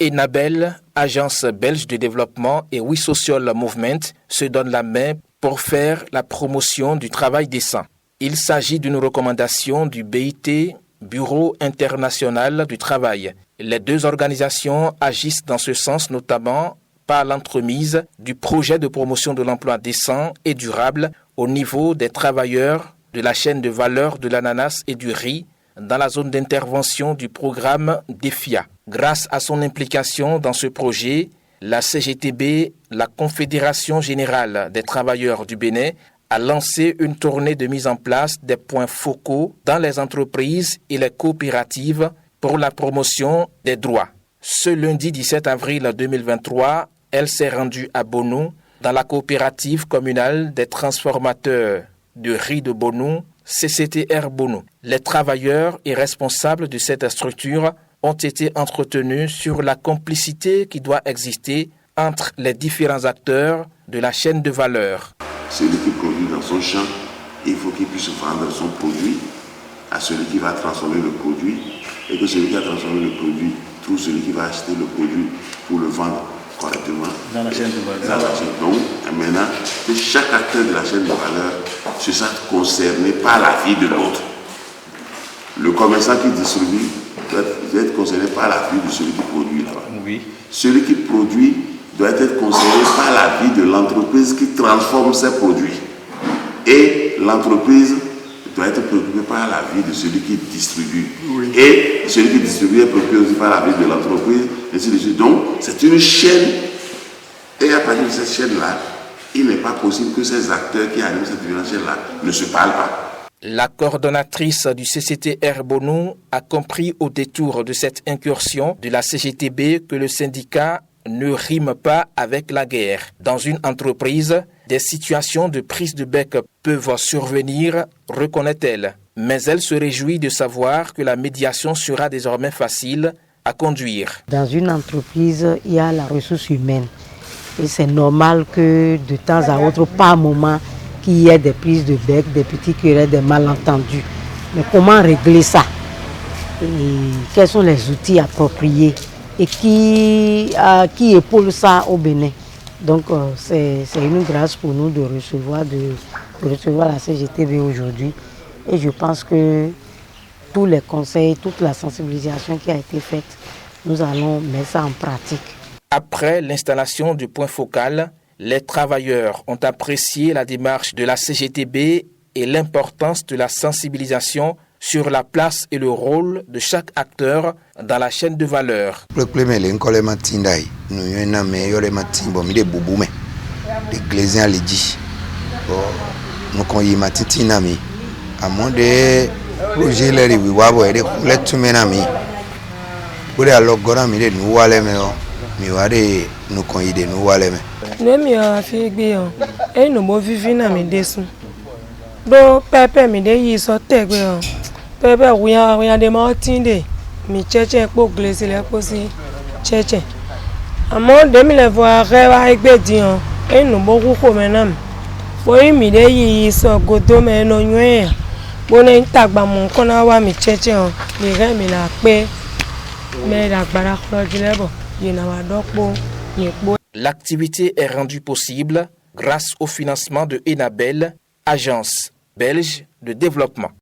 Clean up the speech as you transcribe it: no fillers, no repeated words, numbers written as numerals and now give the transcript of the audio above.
Enabel, agence belge de développement, et We Social Movement se donnent la main pour faire la promotion du travail décent. Il s'agit d'une recommandation du BIT, Bureau international du travail. Les deux organisations agissent dans ce sens notamment par l'entremise du projet de promotion de l'emploi décent et durable au niveau des travailleurs de la chaîne de valeur de l'ananas et du riz dans la zone d'intervention du programme DEFIA. Grâce à son implication dans ce projet, la CGTB, la Confédération générale des travailleurs du Bénin, a lancé une tournée de mise en place des points focaux dans les entreprises et les coopératives pour la promotion des droits. Ce lundi 17 avril 2023, elle s'est rendue à Bonou, dans la coopérative communale des transformateurs de riz de Bonou, CCTR Bonou. Les travailleurs et responsables de cette structure ont été entretenus sur la complicité qui doit exister entre les différents acteurs de la chaîne de valeur. Celui qui produit dans son champ, il faut qu'il puisse vendre son produit à celui qui va transformer le produit et que celui qui a transformé le produit trouve celui qui va acheter le produit pour le vendre correctement dans la chaîne de valeur. Donc, maintenant, que chaque acteur de la chaîne de valeur se sente concerné par la vie de l'autre. Le commerçant qui distribue doit être concerné par la vie de celui qui produit là-bas. Oui. Celui qui produit doit être concerné par la vie de l'entreprise qui transforme ses produits. Et l'entreprise doit être préoccupée par la vie de celui qui distribue. Oui. Et celui qui distribue est préoccupé aussi par la vie de l'entreprise, ainsi de suite. Donc, c'est une chaîne. Et à partir de cette chaîne-là, il n'est pas possible que ces acteurs qui animent cette chaîne-là ne se parlent pas. La coordonnatrice du CCTR Bonou a compris au détour de cette incursion de la CGTB que le syndicat ne rime pas avec la guerre. Dans une entreprise, des situations de prise de bec peuvent survenir, reconnaît-elle. Mais elle se réjouit de savoir que la médiation sera désormais facile à conduire. Dans une entreprise, il y a la ressource humaine. Et c'est normal que de temps à autre, par moment, qu'il y ait des prises de bec, des petits querelles, des malentendus. Mais comment régler ça? Et quels sont les outils appropriés? Et qui épaule ça au Bénin? Donc c'est une grâce pour nous de recevoir la CGTB aujourd'hui. Et je pense que tous les conseils, toute la sensibilisation qui a été faite, nous allons mettre ça en pratique. Après l'installation du point focal, les travailleurs ont apprécié la démarche de la CGTB et l'importance de la sensibilisation sur la place et le rôle de chaque acteur dans la chaîne de valeur. Pepe wuya de martinde mi cheche po glese le po si cheche amo de mi le voir reba egbe dian e no boku ko menam bo mi de yi so godo me no nwe bo ne tagba mo kona wa mi cheche on mi re mi la pe me la gbara kro dilebo yi na wa dokpo yi po. L'activité est rendue possible grâce au financement de Enabel, agence belge de développement.